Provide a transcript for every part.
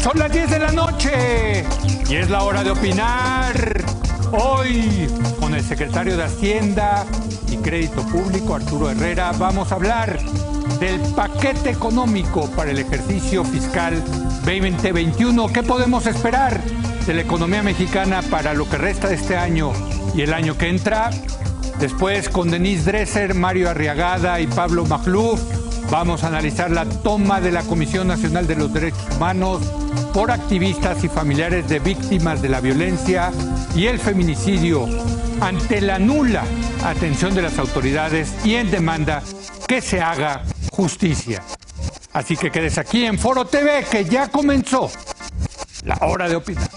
Son las 10 de la noche y es la hora de opinar. Hoy, con el secretario de Hacienda y Crédito Público, Arturo Herrera, vamos a hablar del paquete económico para el ejercicio fiscal 2021. ¿Qué podemos esperar de la economía mexicana para lo que resta de este año y el año que entra? Después, con Denise Dresser, Mario Arriagada y Pablo Magluf, vamos a analizar la toma de la Comisión Nacional de los Derechos Humanos por activistas y familiares de víctimas de la violencia y el feminicidio ante la nula atención de las autoridades y en demanda que se haga justicia. Así que quedes aquí en Foro TV, que ya comenzó la hora de opinar.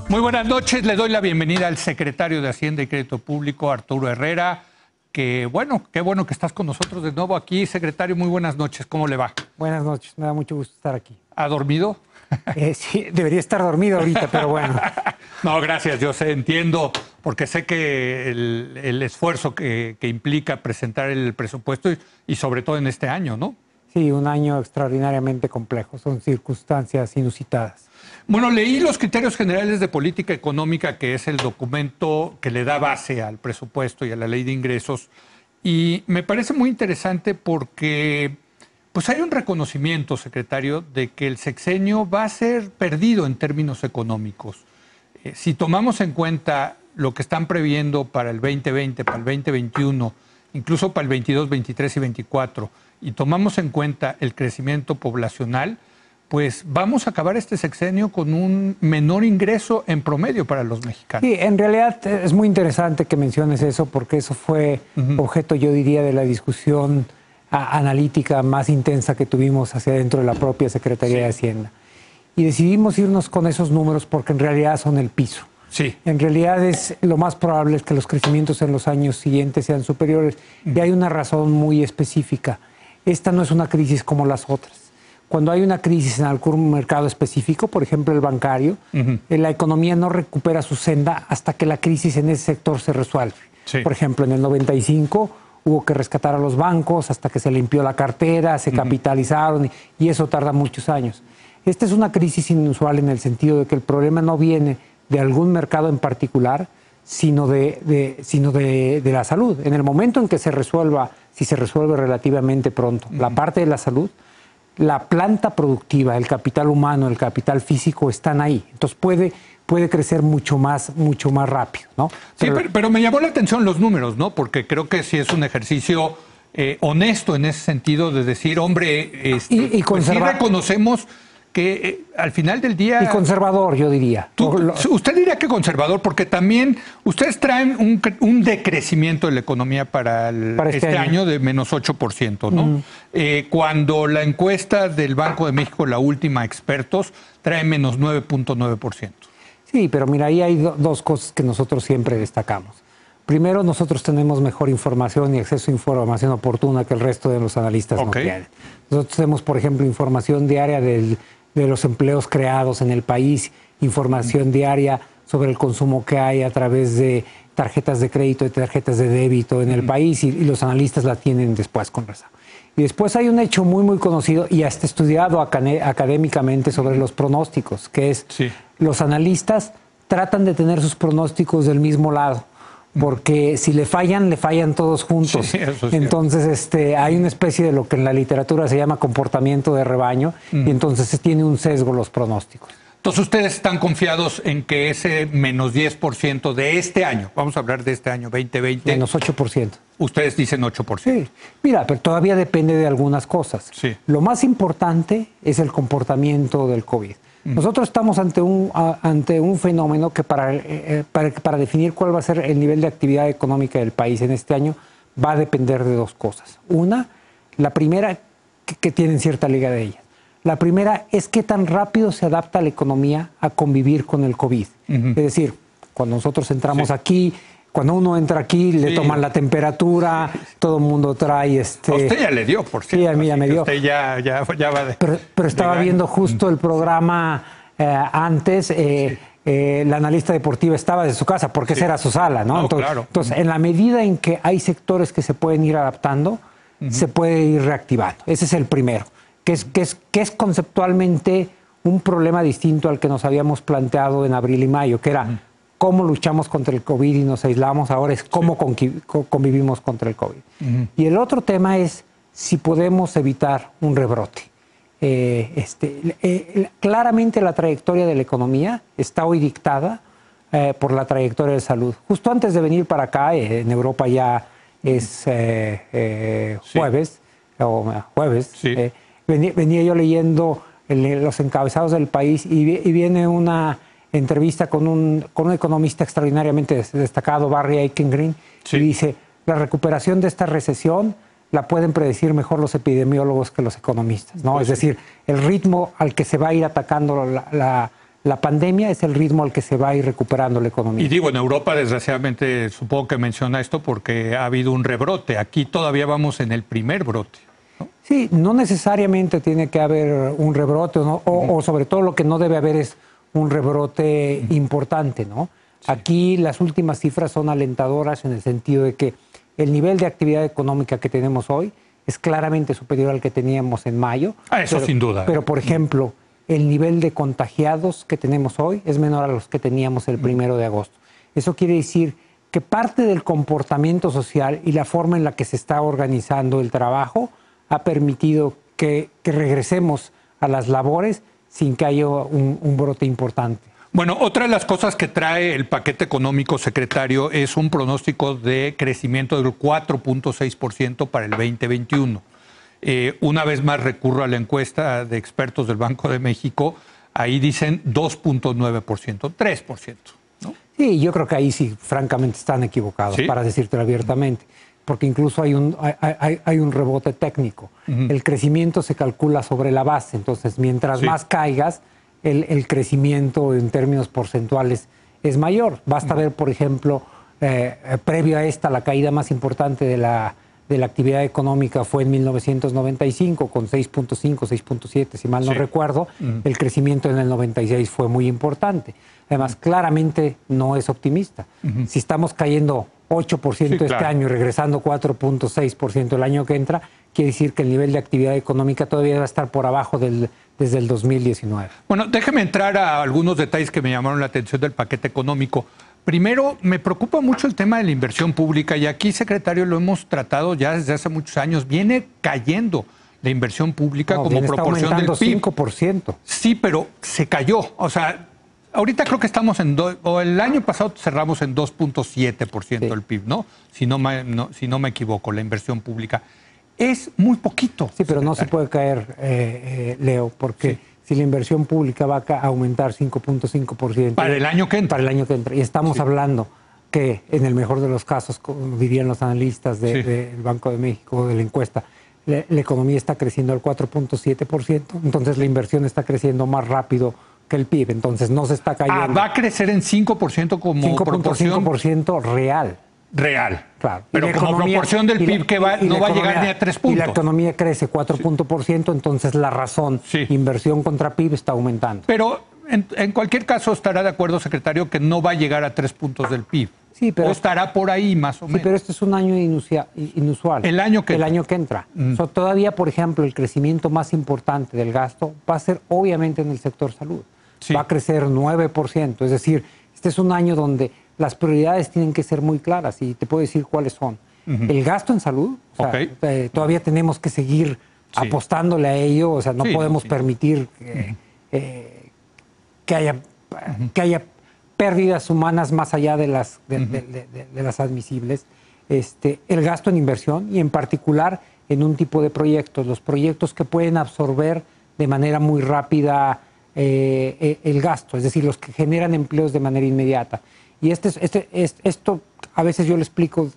Muy buenas noches, le doy la bienvenida al secretario de Hacienda y Crédito Público, Arturo Herrera, que bueno, qué bueno que estás con nosotros de nuevo aquí. Secretario, muy buenas noches, ¿cómo le va? Buenas noches, me da mucho gusto estar aquí. ¿Ha dormido? Sí, debería estar dormido ahorita, pero bueno. No, gracias, yo sé, entiendo, porque sé que el esfuerzo que implica presentar el presupuesto y sobre todo en este año, ¿no? Sí, un año extraordinariamente complejo, son circunstancias inusitadas. Bueno, leí los criterios generales de política económica, que es el documento que le da base al presupuesto y a la ley de ingresos, y me parece muy interesante porque pues hay un reconocimiento, secretario, de que el sexenio va a ser perdido en términos económicos. Si tomamos en cuenta lo que están previendo para el 2020, para el 2021, incluso para el 22, 23 y 24, y tomamos en cuenta el crecimiento poblacional, pues vamos a acabar este sexenio con un menor ingreso en promedio para los mexicanos. Sí, en realidad es muy interesante que menciones eso, porque eso fue objeto, yo diría, de la discusión analítica más intensa que tuvimos hacia dentro de la propia Secretaría de Hacienda. Y decidimos irnos con esos números porque en realidad son el piso. Sí. En realidad lo más probable es que los crecimientos en los años siguientes sean superiores. Y hay una razón muy específica. Esta no es una crisis como las otras. Cuando hay una crisis en algún mercado específico, por ejemplo el bancario, la economía no recupera su senda hasta que la crisis en ese sector se resuelve. Sí. Por ejemplo, en el 95 hubo que rescatar a los bancos hasta que se limpió la cartera, se capitalizaron y eso tarda muchos años. Esta es una crisis inusual en el sentido de que el problema no viene de algún mercado en particular, sino de la salud. En el momento en que se resuelva, si se resuelve relativamente pronto, la parte de la salud, la planta productiva, el capital humano, el capital físico están ahí. Entonces puede crecer mucho más rápido, ¿no? Pero me llamó la atención los números, ¿no? Porque creo que sí es un ejercicio honesto en ese sentido de decir, hombre, y pues sí reconocemos que al final del día... Y conservador, yo diría. Usted diría que conservador, porque también ustedes traen un decrecimiento de la economía para este año de menos 8%, ¿no? Cuando la encuesta del Banco de México, la última, expertos, trae menos 9.9%. Sí, pero mira, ahí hay dos cosas que nosotros siempre destacamos. Primero, nosotros tenemos mejor información y acceso a información oportuna que el resto de los analistas no tienen. Nosotros tenemos, por ejemplo, información diaria de los empleos creados en el país, información diaria sobre el consumo que hay a través de tarjetas de crédito y tarjetas de débito en el país y los analistas la tienen después con rezago. Y después hay un hecho muy, muy conocido y hasta estudiado académicamente sobre los pronósticos, que es los analistas tratan de tener sus pronósticos del mismo lado, porque si le fallan todos juntos. Sí, entonces hay una especie de lo que en la literatura se llama comportamiento de rebaño y entonces tiene un sesgo los pronósticos. Entonces ustedes están confiados en que ese menos 10% de este año, vamos a hablar de este año 2020. Menos 8%. Ustedes dicen 8%. Sí. Mira, pero todavía depende de algunas cosas. Sí. Lo más importante es el comportamiento del COVID. Nosotros estamos ante un fenómeno que para definir cuál va a ser el nivel de actividad económica del país en este año va a depender de dos cosas. Una, la primera, que tienen cierta liga de ellas. La primera es qué tan rápido se adapta la economía a convivir con el COVID. Es decir, cuando nosotros entramos aquí, cuando uno entra aquí, le toman la temperatura, todo el mundo trae... A usted ya le dio, por cierto. Sí, a mí ya me dio. Usted ya va de... Pero estaba viendo justo el programa antes, la analista deportiva estaba de su casa, porque esa era su sala, ¿no? Entonces, en la medida en que hay sectores que se pueden ir adaptando, se puede ir reactivando. Ese es el primero, que es conceptualmente un problema distinto al que nos habíamos planteado en abril y mayo, que era cómo luchamos contra el COVID y nos aislamos, ahora es cómo convivimos contra el COVID. Y el otro tema es si podemos evitar un rebrote. Claramente la trayectoria de la economía está hoy dictada por la trayectoria de salud. Justo antes de venir para acá, en Europa ya es jueves, venía yo leyendo los encabezados del país y viene una entrevista con un economista extraordinariamente destacado, Barry Eichengreen, y dice, la recuperación de esta recesión la pueden predecir mejor los epidemiólogos que los economistas, ¿no? Es decir, el ritmo al que se va a ir atacando la pandemia es el ritmo al que se va a ir recuperando la economía. Y digo, en Europa, desgraciadamente, supongo que menciona esto porque ha habido un rebrote. Aquí todavía vamos en el primer brote, ¿no? Sí, no necesariamente tiene que haber un rebrote, ¿no? O sobre todo lo que no debe haber es un rebrote importante, ¿no? Sí. Aquí las últimas cifras son alentadoras en el sentido de que el nivel de actividad económica que tenemos hoy es claramente superior al que teníamos en mayo. Eso sin duda. Pero, por ejemplo, el nivel de contagiados que tenemos hoy es menor a los que teníamos el 1 de agosto. Eso quiere decir que parte del comportamiento social y la forma en la que se está organizando el trabajo ha permitido que regresemos a las labores sin que haya un brote importante. Bueno, otra de las cosas que trae el paquete económico, secretario, es un pronóstico de crecimiento del 4.6% para el 2021. Una vez más recurro a la encuesta de expertos del Banco de México, ahí dicen 2.9%, 3%, ¿no? Sí, yo creo que ahí sí, francamente, están equivocados, ¿sí? Para decírtelo abiertamente, porque incluso hay un rebote técnico. El crecimiento se calcula sobre la base, entonces mientras más caigas, el crecimiento en términos porcentuales es mayor. Basta ver, por ejemplo, previo a esta, la caída más importante de la actividad económica fue en 1995, con 6.5, 6.7, si mal no recuerdo. El crecimiento en el 96 fue muy importante. Además, claramente no es optimista. Si estamos cayendo 8% este año y regresando 4.6% el año que entra, quiere decir que el nivel de actividad económica todavía va a estar por abajo desde el 2019. Bueno, déjeme entrar a algunos detalles que me llamaron la atención del paquete económico. Primero, me preocupa mucho el tema de la inversión pública y aquí, secretario, lo hemos tratado ya desde hace muchos años. Viene cayendo la inversión pública como proporción del PIB. 5%. Sí, pero se cayó. O sea, ahorita creo que estamos o el año pasado cerramos en 2.7% del PIB, ¿no? Si no me equivoco, la inversión pública. Es muy poquito. Sí, pero no se puede caer, Leo, porque si la inversión pública va a aumentar 5.5%. Para el año que entra. Para el año que entra. Y estamos hablando que, en el mejor de los casos, como dirían los analistas del Banco de México, de la encuesta, la economía está creciendo al 4.7%, entonces la inversión está creciendo más rápido que el PIB, entonces no se está cayendo. Va a crecer en 5% como proporción. 5.5% real. Real. Claro. Pero como proporción del PIB que no va a llegar ni a 3 puntos. Y la economía crece 4%, entonces la razón, inversión contra PIB, está aumentando. Pero en cualquier caso estará de acuerdo, secretario, que no va a llegar a 3 puntos del PIB. Sí, pero estará por ahí más o menos. Sí, pero este es un año inusual. El año que entra. Todavía, por ejemplo, el crecimiento más importante del gasto va a ser obviamente en el sector salud. Va a crecer 9%. Es decir, este es un año donde las prioridades tienen que ser muy claras y te puedo decir cuáles son. El gasto en salud, todavía tenemos que seguir apostándole a ello, o sea, no podemos permitir que haya pérdidas humanas más allá de las admisibles. El gasto en inversión y en particular en un tipo de proyectos, los proyectos que pueden absorber de manera muy rápida el gasto, es decir, los que generan empleos de manera inmediata. Y esto a veces yo lo explico,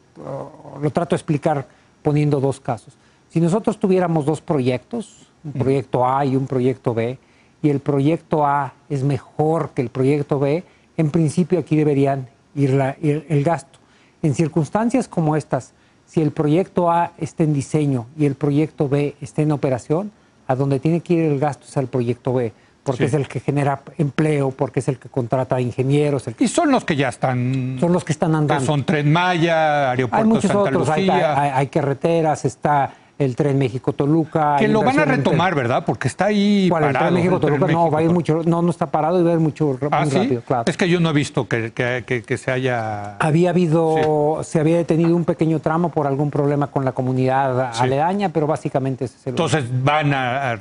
lo trato de explicar poniendo dos casos. Si nosotros tuviéramos dos proyectos, un proyecto A y un proyecto B, y el proyecto A es mejor que el proyecto B, en principio aquí deberían ir el gasto. En circunstancias como estas, si el proyecto A está en diseño y el proyecto B está en operación, a donde tiene que ir el gasto es al proyecto B, porque es el que genera empleo, porque es el que contrata ingenieros. Y son los que ya están... Son los que están andando. Que son Tren Maya, Aeropuerto de Santa Lucía. Hay carreteras, está el Tren México-Toluca. Que lo van a retomar, ¿verdad? Porque está ahí parado. El Tren México-Toluca no, va a ir mucho, no está parado y va a ir mucho muy rápido. Claro. Es que yo no he visto que se haya... Se había detenido un pequeño tramo por algún problema con la comunidad aledaña, pero básicamente ese es el... Entonces van a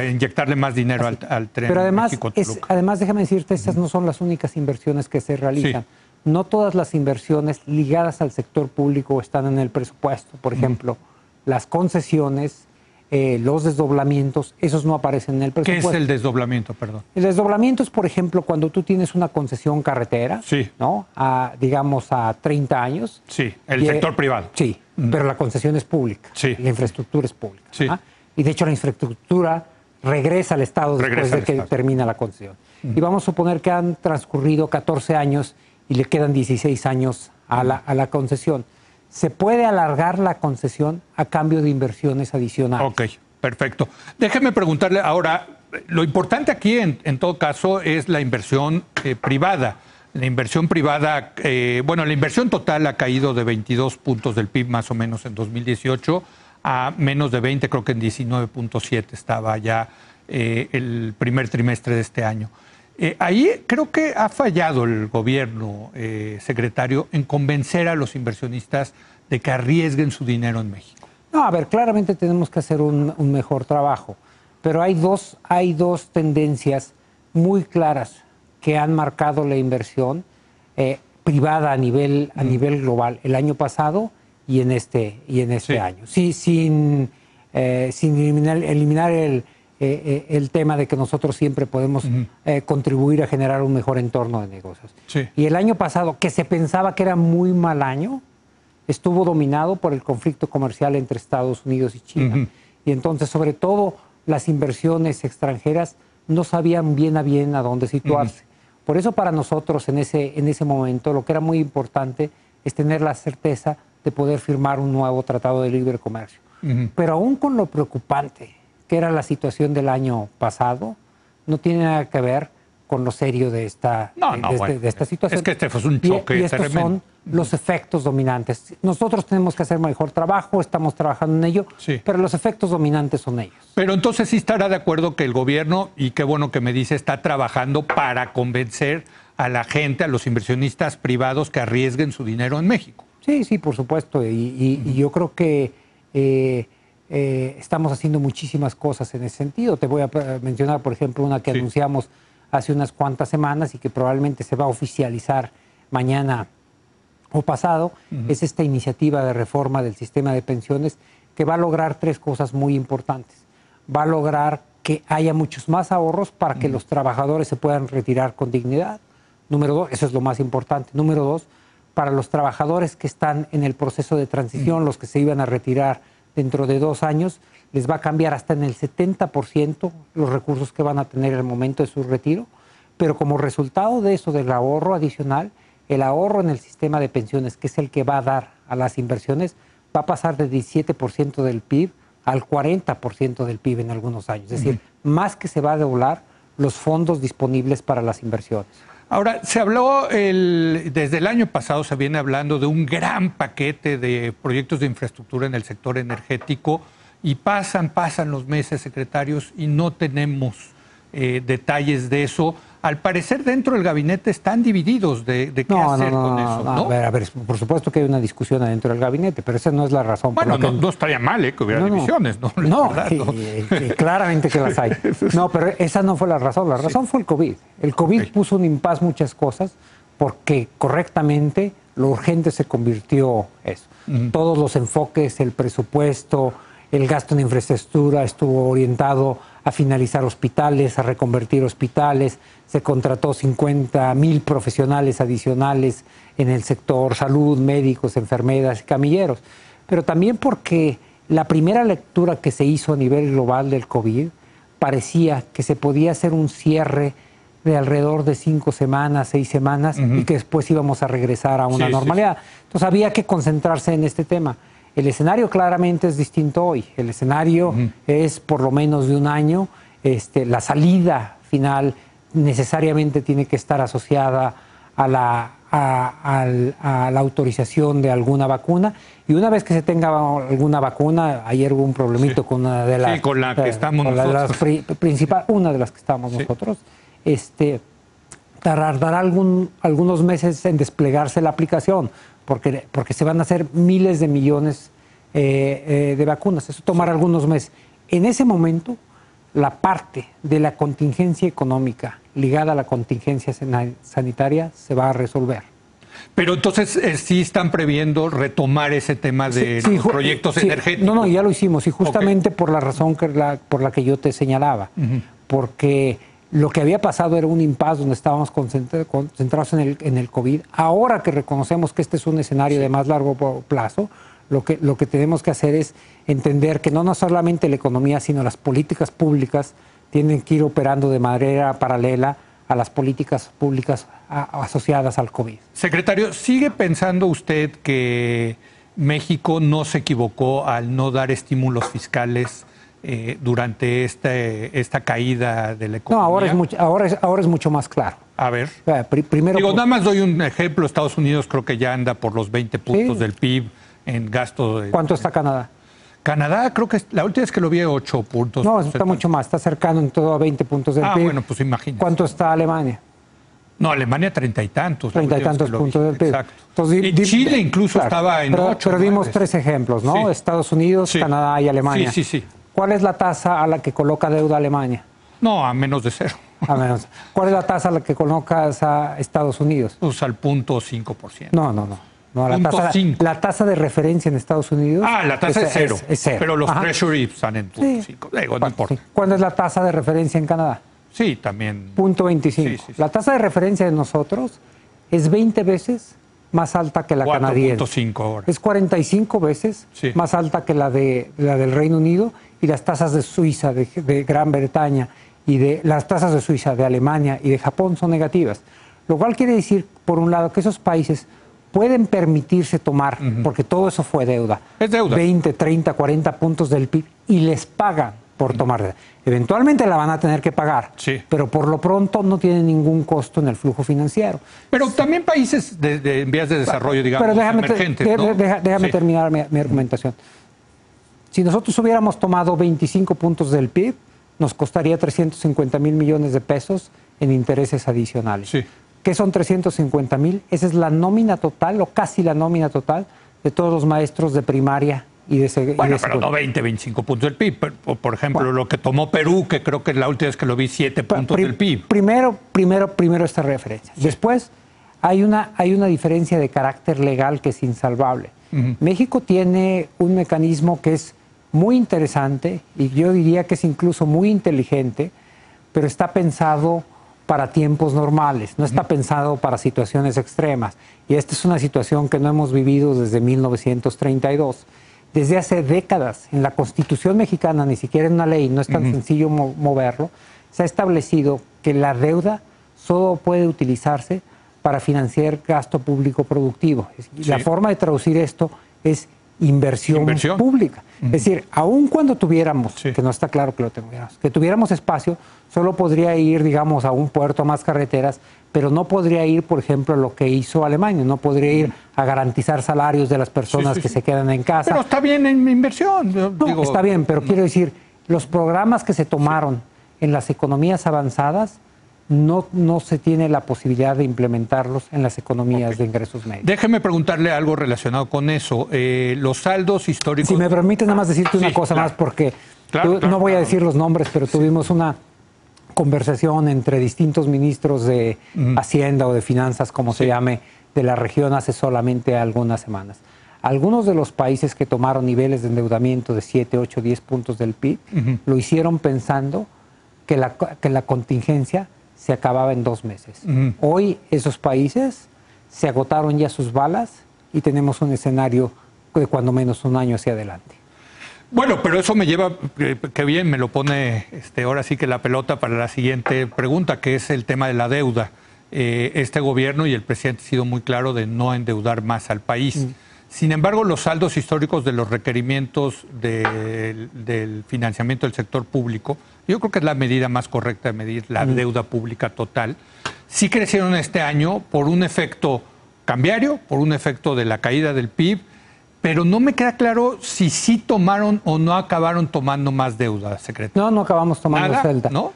inyectarle más dinero al Tren Pero además, México-Toluca. además, déjame decirte, estas no son las únicas inversiones que se realizan. No todas las inversiones ligadas al sector público están en el presupuesto. Por ejemplo, las concesiones, los desdoblamientos, esos no aparecen en el presupuesto. ¿Qué es el desdoblamiento, perdón? El desdoblamiento es, por ejemplo, cuando tú tienes una concesión carretera, ¿no? Digamos a 30 años. Sí, el sector privado. Sí, pero la concesión es pública. Sí. La infraestructura es pública. Sí. Y de hecho la infraestructura regresa al Estado después de que termina la concesión. Y vamos a suponer que han transcurrido 14 años y le quedan 16 años a la concesión. Se puede alargar la concesión a cambio de inversiones adicionales. Ok, perfecto. Déjeme preguntarle ahora, lo importante aquí en todo caso es la inversión privada. La inversión privada, la inversión total ha caído de 22 puntos del PIB más o menos en 2018 a menos de 20, creo que en 19.7 estaba ya el primer trimestre de este año. Ahí creo que ha fallado el gobierno, secretario, en convencer a los inversionistas de que arriesguen su dinero en México. No, a ver, claramente tenemos que hacer un mejor trabajo, pero hay dos tendencias muy claras que han marcado la inversión privada a nivel global el año pasado y en este año. Sí, sin eliminar el tema de que nosotros siempre podemos contribuir a generar un mejor entorno de negocios. Sí. Y el año pasado, que se pensaba que era muy mal año, estuvo dominado por el conflicto comercial entre Estados Unidos y China. Y entonces, sobre todo, las inversiones extranjeras no sabían bien a dónde situarse. Por eso, para nosotros, en ese momento, lo que era muy importante es tener la certeza de poder firmar un nuevo tratado de libre comercio. Pero aún con lo preocupante que era la situación del año pasado, no tiene nada que ver con lo serio de esta situación. Es que este fue un choque y estos son los efectos dominantes. Nosotros tenemos que hacer mejor trabajo, estamos trabajando en ello, pero los efectos dominantes son ellos. Pero entonces sí estará de acuerdo que el gobierno, y qué bueno que me dice, está trabajando para convencer a la gente, a los inversionistas privados que arriesguen su dinero en México. Sí, por supuesto. Y yo creo que estamos haciendo muchísimas cosas en ese sentido. Te voy a mencionar, por ejemplo, una que anunciamos hace unas cuantas semanas y que probablemente se va a oficializar mañana o pasado. Es esta iniciativa de reforma del sistema de pensiones que va a lograr tres cosas muy importantes. Va a lograr que haya muchos más ahorros para que los trabajadores se puedan retirar con dignidad. Número dos, eso es lo más importante. Número dos, para los trabajadores que están en el proceso de transición, los que se iban a retirar dentro de 2 años, les va a cambiar hasta en el 70% los recursos que van a tener en el momento de su retiro, pero como resultado de eso, del ahorro adicional, el ahorro en el sistema de pensiones, que es el que va a dar a las inversiones, va a pasar del 17% del PIB al 40% del PIB en algunos años. Es decir, más que se va a doblar los fondos disponibles para las inversiones. Ahora, se habló, desde el año pasado se viene hablando de un gran paquete de proyectos de infraestructura en el sector energético y pasan los meses, secretarios, y no tenemos detalles de eso. Al parecer, dentro del gabinete están divididos de qué hacer con eso, ¿no? A ver, por supuesto que hay una discusión adentro del gabinete, pero esa no es la razón. Bueno, no estaría mal que hubiera divisiones, ¿no? Claramente que las hay. No, pero esa no fue la razón. La razón fue el COVID. El COVID puso un impas muchas cosas porque correctamente lo urgente se convirtió eso. Todos los enfoques, el presupuesto, el gasto en infraestructura estuvo orientado a finalizar hospitales, a reconvertir hospitales. Se contrató 50,000 profesionales adicionales en el sector salud, médicos, enfermeras y camilleros. Pero también porque La primera lectura que se hizo a nivel global del COVID parecía que se podía hacer un cierre de alrededor de 5 semanas, 6 semanas, y que después íbamos a regresar a una normalidad. Entonces había que concentrarse en este tema. El escenario claramente es distinto hoy. El escenario es por lo menos de un año. La salida final necesariamente tiene que estar asociada a la autorización de alguna vacuna, y una vez que se tenga alguna vacuna, ayer hubo un problemito con una de las, con la que estamos nosotros. Una de las que estamos nosotros, tardará algunos meses en desplegarse la aplicación, porque se van a hacer miles de millones de vacunas. Eso tomará algunos meses. En ese momento, la parte de la contingencia económica ligada a la contingencia sanitaria se va a resolver. Pero entonces sí están previendo retomar ese tema de los proyectos energéticos. No, ya lo hicimos, y justamente por la razón por la que yo te señalaba. Porque lo que había pasado era un impasse donde estábamos concentrados en el COVID. Ahora que reconocemos que este es un escenario de más largo plazo, lo que tenemos que hacer es entender que no solamente la economía, sino las políticas públicas tienen que ir operando de manera paralela a las políticas públicas asociadas al COVID. Secretario, ¿sigue pensando usted que México no se equivocó al no dar estímulos fiscales durante esta caída de la economía? No, ahora es mucho más claro. A ver. Primero, nada más doy un ejemplo. Estados Unidos creo que ya anda por los 20 puntos del PIB en gasto. ¿Cuánto está Canadá? Canadá, creo que la última vez que lo vi, 8 puntos. No, está mucho más, está cercano en todo a 20 puntos del PIB. Bueno, pues imagínate. ¿Cuánto está Alemania? No, Alemania 30 y tantos. 30 y tantos puntos del PIB. Exacto. Entonces, y Chile incluso estaba en 8. Pero dimos 3 ejemplos, ¿no? Estados Unidos, Canadá y Alemania. Sí. ¿Cuál es la tasa a la que coloca deuda Alemania? No, a menos de 0. A menos. ¿Cuál es la tasa a la que colocas a Estados Unidos? Pues al 0.5%. No, la tasa de referencia en Estados Unidos. La tasa es 0. Es 0. Pero los treasury están en 0.5. No importa. ¿Cuál es la tasa de referencia en Canadá? Sí, también. 0.25. Sí. La tasa de referencia de nosotros es 20 veces más alta que la canadiense. 4.5 ahora. Es 45 veces más alta que la del Reino Unido, y las tasas de Suiza, de Gran Bretaña, y las tasas de Suiza, de Alemania y de Japón son negativas. Lo cual quiere decir, por un lado, que esos países pueden permitirse tomar, porque todo eso fue deuda, es deuda, 20, 30, 40 puntos del PIB, y les pagan por tomar deuda. Eventualmente la van a tener que pagar, pero por lo pronto no tienen ningún costo en el flujo financiero. Pero también países en vías de desarrollo, digamos, emergentes, ¿no? Déjame terminar mi argumentación. Si nosotros hubiéramos tomado 25 puntos del PIB, nos costaría 350,000 millones de pesos en intereses adicionales. ¿Qué son 350,000? Esa es la nómina total, o casi la nómina total, de todos los maestros de primaria y de secundaria. Bueno, pero no 20, 25 puntos del PIB. Por ejemplo, lo que tomó Perú, que creo que la última vez que lo vi, 7 puntos del PIB. Primero esta referencia. Después, hay una diferencia de carácter legal que es insalvable. México tiene un mecanismo que es muy interesante, y yo diría que es incluso muy inteligente, pero está pensado para tiempos normales, no está pensado para situaciones extremas. Y esta es una situación que no hemos vivido desde 1932. Desde hace décadas, en la Constitución mexicana, ni siquiera en una ley, no es tan sencillo moverlo, se ha establecido que la deuda solo puede utilizarse para financiar gasto público productivo. Y la forma de traducir esto es inversión pública. Es decir, aun cuando tuviéramos, que no está claro que lo tuviéramos, que tuviéramos espacio, solo podría ir, digamos, a un puerto, a más carreteras, pero no podría ir, por ejemplo, a lo que hizo Alemania, no podría ir a garantizar salarios de las personas que se quedan en casa. Pero está bien en inversión. No, está bien, pero quiero decir, los programas que se tomaron en las economías avanzadas, no se tiene la posibilidad de implementarlos en las economías de ingresos medios. Déjeme preguntarle algo relacionado con eso. Los saldos históricos... Si me permite nada más decirte una cosa más, porque no voy a decir los nombres, pero tuvimos una conversación entre distintos ministros de Hacienda o de Finanzas, como se llame, de la región hace solamente algunas semanas. Algunos de los países que tomaron niveles de endeudamiento de 7, 8, 10 puntos del PIB, lo hicieron pensando que la contingencia se acababa en 2 meses. Hoy esos países se agotaron ya sus balas y tenemos un escenario de cuando menos un año hacia adelante. Bueno, pero eso me lleva, que bien me lo pone ahora sí que la pelota para la siguiente pregunta, que es el tema de la deuda. Este gobierno y el presidente ha sido muy claro de no endeudar más al país. Sin embargo, los saldos históricos de los requerimientos del financiamiento del sector público, yo creo que es la medida más correcta de medir la deuda pública total, sí crecieron este año por un efecto cambiario, por un efecto de la caída del PIB, pero no me queda claro si sí tomaron o no acabaron tomando más deuda, secretario. No acabamos tomando deuda. ¿No?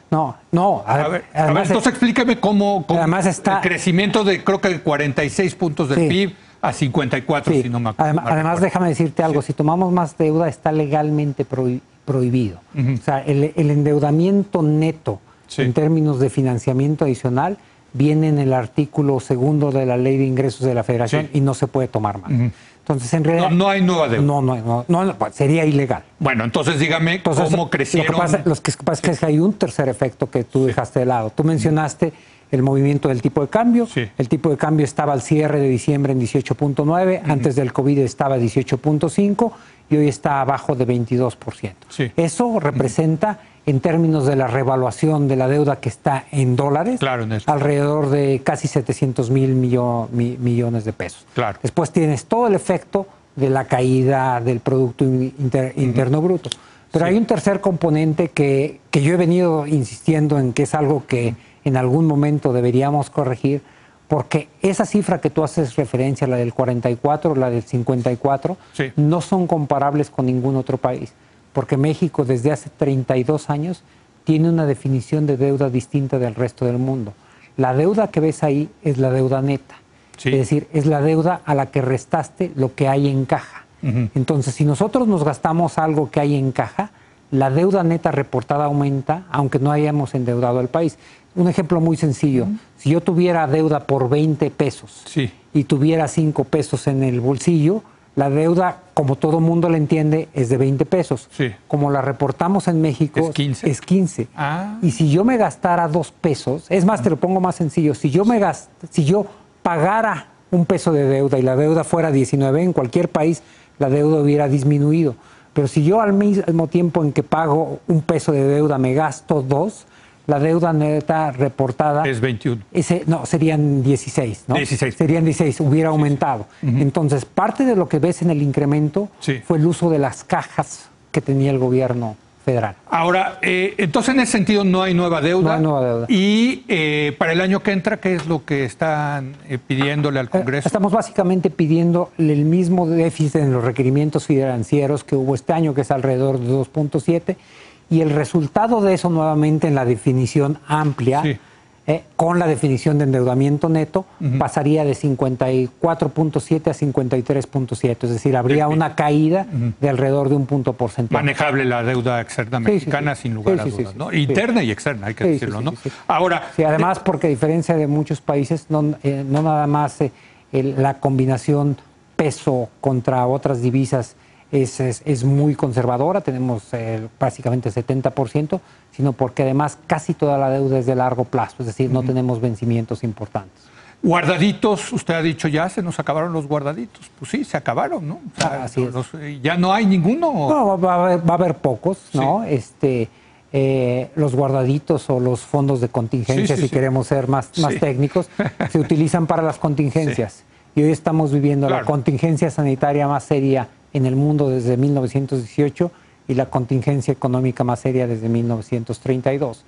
No. A ver, entonces explíqueme cómo además está, el crecimiento de, creo que de 46 puntos del PIB a 54, si no me acuerdo. Además, déjame decirte algo, si tomamos más deuda está legalmente prohibido. O sea, el endeudamiento neto en términos de financiamiento adicional viene en el artículo 2 de la Ley de Ingresos de la Federación y no se puede tomar más. Entonces, en realidad... No hay nueva deuda. No, sería ilegal. Bueno, entonces dígame cómo crecieron... Lo que pasa es que hay un tercer efecto que tú dejaste de lado. Tú mencionaste el movimiento del tipo de cambio. Sí. El tipo de cambio estaba al cierre de diciembre en 18.9, antes del COVID estaba 18.5 y hoy está abajo de 22%. Sí. Eso representa, en términos de la revaluación de la deuda que está en dólares, alrededor de casi 700,000 millones de pesos. Claro. Después tienes todo el efecto de la caída del Producto Interno Bruto. Pero hay un tercer componente que yo he venido insistiendo en que es algo que en algún momento deberíamos corregir, porque esa cifra que tú haces referencia, la del 44, la del 54, no son comparables con ningún otro país. Porque México desde hace 32 años tiene una definición de deuda distinta del resto del mundo. La deuda que ves ahí es la deuda neta. Es decir, es la deuda a la que restaste lo que hay en caja. Entonces, si nosotros nos gastamos algo que hay en caja, la deuda neta reportada aumenta, aunque no hayamos endeudado al país. Un ejemplo muy sencillo. Si yo tuviera deuda por 20 pesos y tuviera 5 pesos en el bolsillo, la deuda, como todo mundo la entiende, es de 20 pesos. Como la reportamos en México, es 15. Y si yo me gastara 2 pesos, es más, te lo pongo más sencillo, si yo pagara 1 peso de deuda y la deuda fuera 19, en cualquier país la deuda hubiera disminuido. Pero si yo al mismo tiempo en que pago 1 peso de deuda me gasto 2, la deuda neta reportada... Es 21. Serían 16, ¿no? 16. Serían 16, hubiera aumentado. Entonces, parte de lo que ves en el incremento fue el uso de las cajas que tenía el gobierno federal. Ahora, entonces en ese sentido no hay nueva deuda. No hay nueva deuda. Y para el año que entra, ¿qué es lo que están pidiéndole al Congreso? Estamos básicamente pidiendo el mismo déficit en los requerimientos financieros que hubo este año, que es alrededor de 2.7, y el resultado de eso nuevamente en la definición amplia, con la definición de endeudamiento neto, pasaría de 54.7 a 53.7, es decir, habría una caída de alrededor de 1 punto porcentual. Manejable la deuda externa mexicana, sin lugar a dudas, ¿no? Interna y externa, hay que decirlo, ¿no? Ahora, además, porque a diferencia de muchos países, no nada más la combinación peso contra otras divisas es muy conservadora, tenemos básicamente 70%, sino porque además casi toda la deuda es de largo plazo, es decir, no tenemos vencimientos importantes. Guardaditos, usted ha dicho ya se nos acabaron los guardaditos. Pues sí, se acabaron, ¿no? O sea, así es. ¿Ya no hay ninguno? No, va a haber pocos, ¿no? Los guardaditos o los fondos de contingencia, si queremos ser más técnicos, se utilizan para las contingencias. Y hoy estamos viviendo la contingencia sanitaria más seria en el mundo desde 1918 y la contingencia económica más seria desde 1932.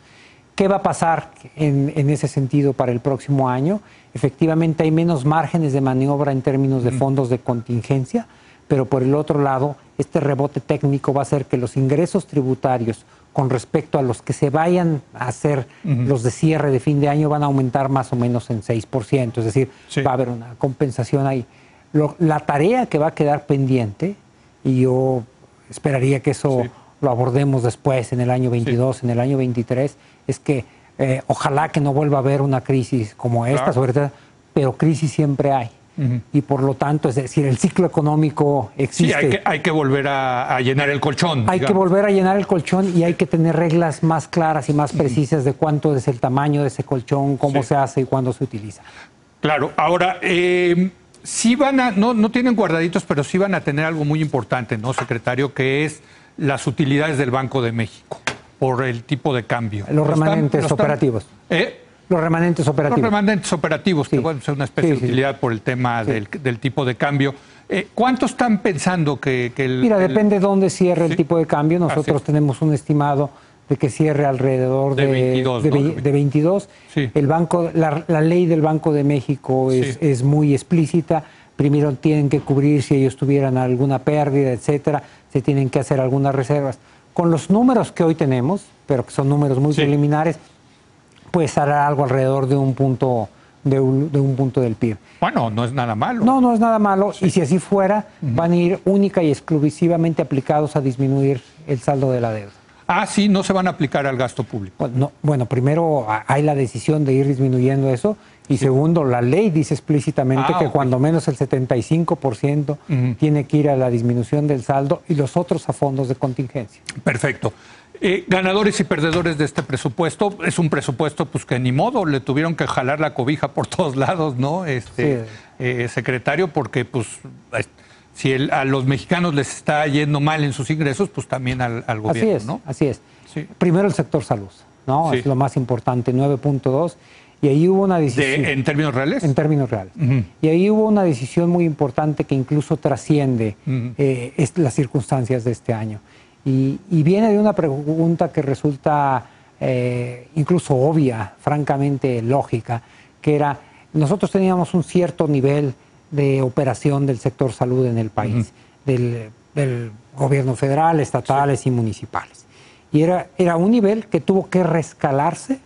¿Qué va a pasar en ese sentido para el próximo año? Efectivamente hay menos márgenes de maniobra en términos de fondos de contingencia, pero por el otro lado, este rebote técnico va a hacer que los ingresos tributarios con respecto a los que se vayan a hacer los de cierre de fin de año van a aumentar más o menos en 6%, es decir, va a haber una compensación ahí. La tarea que va a quedar pendiente, y yo esperaría que eso lo abordemos después, en el año 22, en el año 23, es que ojalá que no vuelva a haber una crisis como esta, sobre todo, pero crisis siempre hay. Y por lo tanto, es decir, el ciclo económico existe. Sí, hay que volver a llenar el colchón. Hay que volver a llenar el colchón y hay que tener reglas más claras y más precisas de cuánto es el tamaño de ese colchón, cómo se hace y cuándo se utiliza. Claro, ahora, sí van a, no tienen guardaditos, pero sí van a tener algo muy importante, ¿no, secretario? Que es las utilidades del Banco de México por el tipo de cambio. Los remanentes operativos. Los remanentes operativos. Los remanentes operativos, que bueno, es una especie de utilidad por el tema del tipo de cambio. ¿Cuánto están pensando que el...? Mira, depende dónde cierre el tipo de cambio. Nosotros tenemos un estimado de que cierre alrededor de 22. De 22. Sí. El banco, la ley del Banco de México es muy explícita. Primero tienen que cubrir si ellos tuvieran alguna pérdida, etcétera. Se tienen que hacer algunas reservas. Con los números que hoy tenemos, pero que son números muy preliminares, pues hará algo alrededor de un punto de un punto del PIB. Bueno, no es nada malo. No es nada malo. Y si así fuera, van a ir única y exclusivamente aplicados a disminuir el saldo de la deuda. Ah, sí, no se van a aplicar al gasto público. Bueno, primero hay la decisión de ir disminuyendo eso y segundo, la ley dice explícitamente que cuando menos el 75% tiene que ir a la disminución del saldo y los otros a fondos de contingencia. Perfecto. Ganadores y perdedores de este presupuesto. Es un presupuesto pues que ni modo, le tuvieron que jalar la cobija por todos lados, ¿no? Secretario, porque pues... Si a los mexicanos les está yendo mal en sus ingresos, pues también al gobierno, así es, ¿no? Así es. Sí. Primero el sector salud, ¿no? Es lo más importante, 9.2. Y ahí hubo una decisión... ¿En términos reales? En términos reales. Y ahí hubo una decisión muy importante que incluso trasciende las circunstancias de este año. Y viene de una pregunta que resulta incluso obvia, francamente lógica, que era, nosotros teníamos un cierto nivel de operación del sector salud en el país, del gobierno federal, estatales y municipales. Y era un nivel que tuvo que rescalarse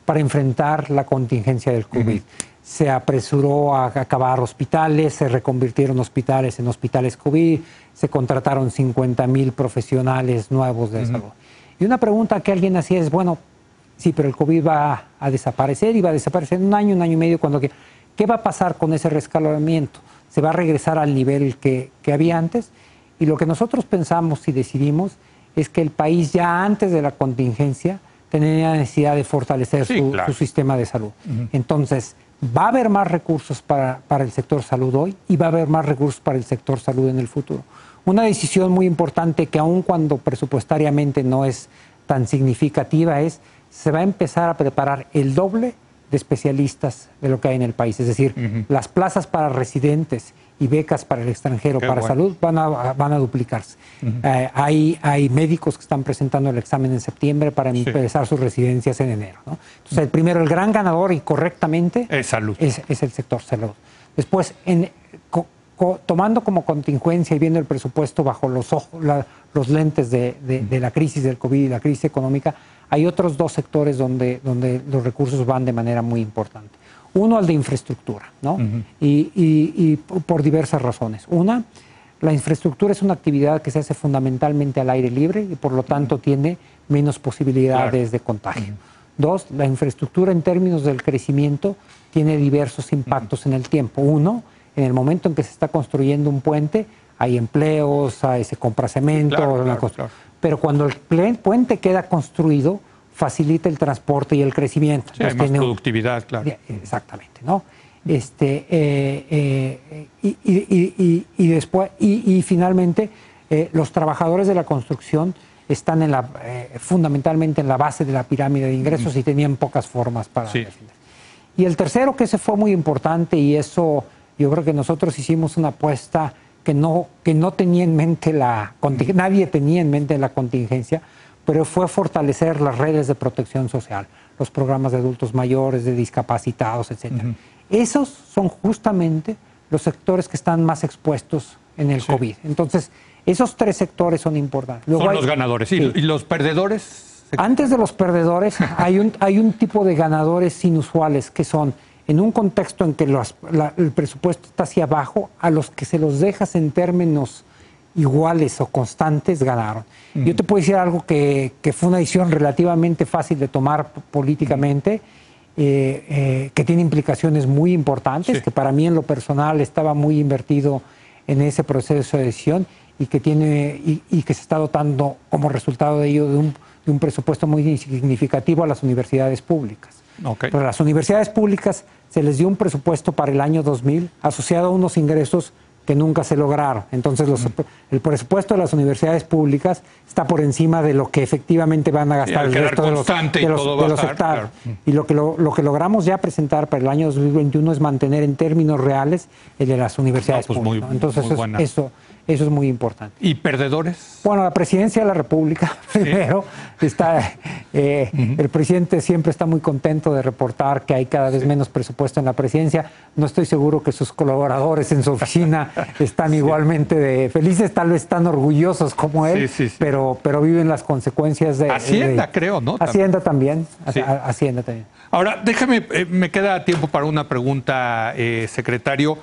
para enfrentar la contingencia del COVID. Se apresuró a acabar hospitales, se reconvirtieron hospitales en hospitales COVID, se contrataron 50,000 profesionales nuevos de salud. Y una pregunta que alguien hacía es, bueno, sí, pero el COVID va a desaparecer y va a desaparecer en un año y medio cuando... ¿Qué va a pasar con ese rescalamiento? ¿Se va a regresar al nivel que había antes? Y lo que nosotros pensamos y decidimos es que el país ya antes de la contingencia tenía necesidad de fortalecer su sistema de salud. Entonces, va a haber más recursos para el sector salud hoy y va a haber más recursos para el sector salud en el futuro. Una decisión muy importante que aun cuando presupuestariamente no es tan significativa es, se va a empezar a preparar el doble de especialistas de lo que hay en el país. Es decir, las plazas para residentes y becas para el extranjero salud van a duplicarse. Hay médicos que están presentando el examen en septiembre para empezar sus residencias en enero, ¿no? Entonces, el gran ganador y correctamente es salud. Es el sector salud. Después, tomando como contingencia y viendo el presupuesto bajo los lentes de la crisis del COVID y la crisis económica, hay otros dos sectores donde los recursos van de manera muy importante. Uno, el de infraestructura, ¿no? Y por diversas razones. Una, la infraestructura es una actividad que se hace fundamentalmente al aire libre y por lo tanto tiene menos posibilidades de contagio. Dos, la infraestructura en términos del crecimiento tiene diversos impactos en el tiempo. Uno, en el momento en que se está construyendo un puente, hay empleos, se compra cemento, pero cuando el puente queda construido, facilita el transporte y el crecimiento. Sí, hay más productividad, claro. Exactamente, ¿no? Y finalmente, los trabajadores de la construcción están fundamentalmente en la base de la pirámide de ingresos y tenían pocas formas para defender. Y el tercero, que ese fue muy importante, y eso yo creo que nosotros hicimos una apuesta que no tenía en mente nadie tenía en mente la contingencia, pero fue fortalecer las redes de protección social, los programas de adultos mayores, de discapacitados, etc. Esos son justamente los sectores que están más expuestos en el COVID. Entonces, esos tres sectores son importantes. Luego son los ganadores. ¿Y los perdedores? Antes de los perdedores hay un tipo de ganadores inusuales que son, en un contexto en que el presupuesto está hacia abajo, a los que se los dejas en términos iguales o constantes, ganaron. Yo te puedo decir algo que fue una decisión relativamente fácil de tomar políticamente, que tiene implicaciones muy importantes, que para mí en lo personal estaba muy invertido en ese proceso de decisión y que se está dotando como resultado de ello de un presupuesto muy significativo a las universidades públicas. Pero a las universidades públicas se les dio un presupuesto para el año 2000 asociado a unos ingresos que nunca se lograron. Entonces, el presupuesto de las universidades públicas está por encima de lo que efectivamente van a gastar el resto de los estados. Claro. Y lo que logramos ya presentar para el año 2021 es mantener en términos reales el de las universidades públicas. Entonces, eso es muy importante. ¿Y perdedores? Bueno, la presidencia de la República, primero, está, el presidente siempre está muy contento de reportar que hay cada vez menos presupuesto en la presidencia. No estoy seguro que sus colaboradores en su oficina están igualmente felices, tal vez están orgullosos como él, pero viven las consecuencias de... Hacienda, creo, ¿no? Hacienda también. Hacienda también. Ahora, déjame, me queda tiempo para una pregunta, secretario.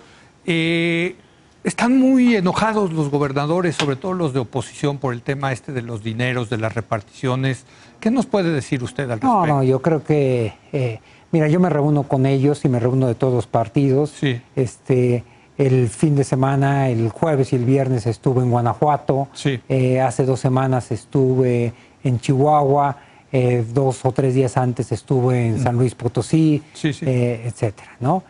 Están muy enojados los gobernadores, sobre todo los de oposición, por el tema de los dineros, de las reparticiones. ¿Qué nos puede decir usted al respecto? No, yo creo que... mira, yo me reúno con ellos y me reúno de todos los partidos. Sí. El fin de semana, el jueves y el viernes estuve en Guanajuato. Sí. Hace 2 semanas estuve en Chihuahua. 2 o 3 días antes estuve en San Luis Potosí, etcétera, ¿no?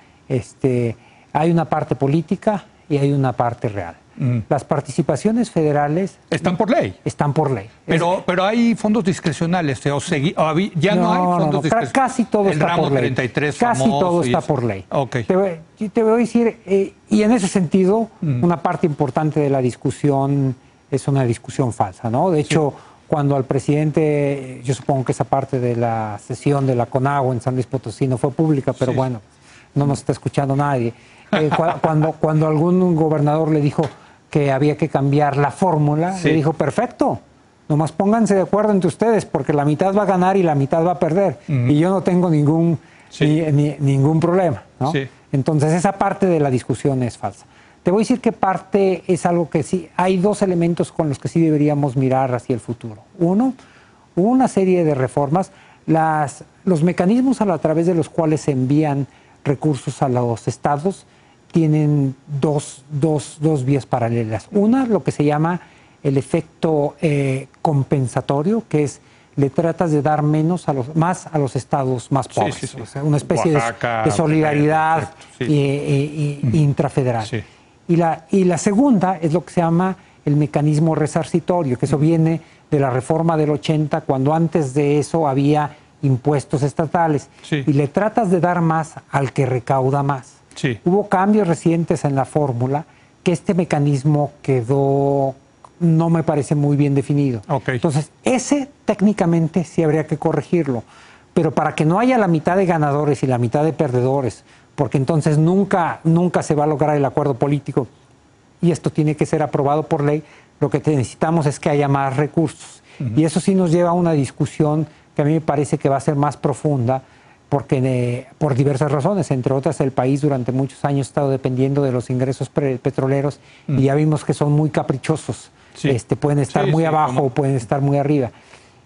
Hay una parte política y hay una parte real. Las participaciones federales... ¿Están por ley? Están por ley. Pero hay fondos discrecionales, ya no hay fondos discrecionales. Casi todo está por ley. 33 casi todo está por ley. Okay. Te voy a decir, y en ese sentido, una parte importante de la discusión es una discusión falsa, ¿no? De hecho, cuando al presidente, yo supongo que esa parte de la sesión de la CONAGUA en San Luis Potosí no fue pública, pero bueno, no nos está escuchando nadie. Cuando algún gobernador le dijo que había que cambiar la fórmula, le dijo, perfecto, nomás pónganse de acuerdo entre ustedes, porque la mitad va a ganar y la mitad va a perder. Y yo no tengo ningún problema, ¿no? Entonces, esa parte de la discusión es falsa. Te voy a decir que parte es algo que sí, hay 2 elementos con los que sí deberíamos mirar hacia el futuro. Uno, hubo una serie de reformas, los mecanismos a través de los cuales se envían recursos a los estados tienen dos vías paralelas. Una, lo que se llama el efecto compensatorio, que es le tratas de dar más a los estados más pobres. O sea, una especie Oaxaca, de solidaridad intrafederal. Y la segunda es lo que se llama el mecanismo resarcitorio, que eso viene de la reforma del 80, cuando antes de eso había impuestos estatales. Y le tratas de dar más al que recauda más. Hubo cambios recientes en la fórmula que este mecanismo quedó, no me parece muy bien definido. Entonces, ese técnicamente sí habría que corregirlo, pero para que no haya la mitad de ganadores y la mitad de perdedores, porque entonces nunca se va a lograr el acuerdo político y esto tiene que ser aprobado por ley, lo que necesitamos es que haya más recursos. Y eso sí nos lleva a una discusión que a mí me parece que va a ser más profunda, porque por diversas razones, entre otras el país durante muchos años ha estado dependiendo de los ingresos petroleros y ya vimos que son muy caprichosos, pueden estar muy abajo o pueden estar muy arriba.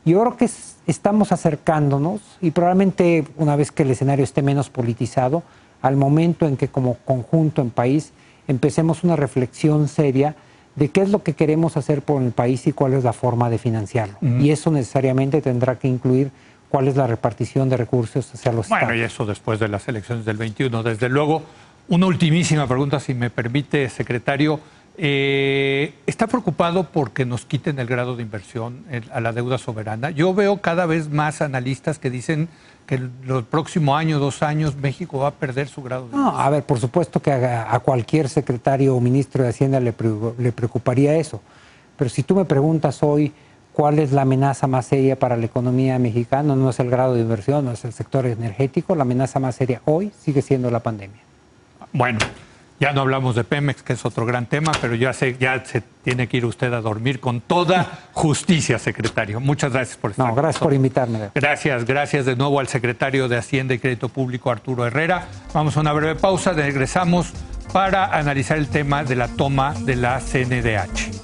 Yo creo que estamos acercándonos y probablemente una vez que el escenario esté menos politizado, al momento en que como conjunto en país empecemos una reflexión seria de qué es lo que queremos hacer por el país y cuál es la forma de financiarlo. Y eso necesariamente tendrá que incluir cuál es la repartición de recursos hacia los estados. Bueno, y eso después de las elecciones del 21. Desde luego, una ultimísima pregunta, si me permite, secretario. ¿Está preocupado porque nos quiten el grado de inversión a la deuda soberana? Yo veo cada vez más analistas que dicen que el próximo año, 2 años, México va a perder su grado de inversión. No, a ver, por supuesto que a cualquier secretario o ministro de Hacienda le preocuparía eso. Pero si tú me preguntas hoy cuál es la amenaza más seria para la economía mexicana, no es el grado de inversión, no es el sector energético, la amenaza más seria hoy sigue siendo la pandemia. Bueno, ya no hablamos de Pemex, que es otro gran tema, pero ya se tiene que ir usted a dormir con toda justicia, secretario. Muchas gracias por estar. No, gracias por invitarme. Gracias de nuevo al secretario de Hacienda y Crédito Público, Arturo Herrera. Vamos a una breve pausa, regresamos para analizar el tema de la toma de la CNDH.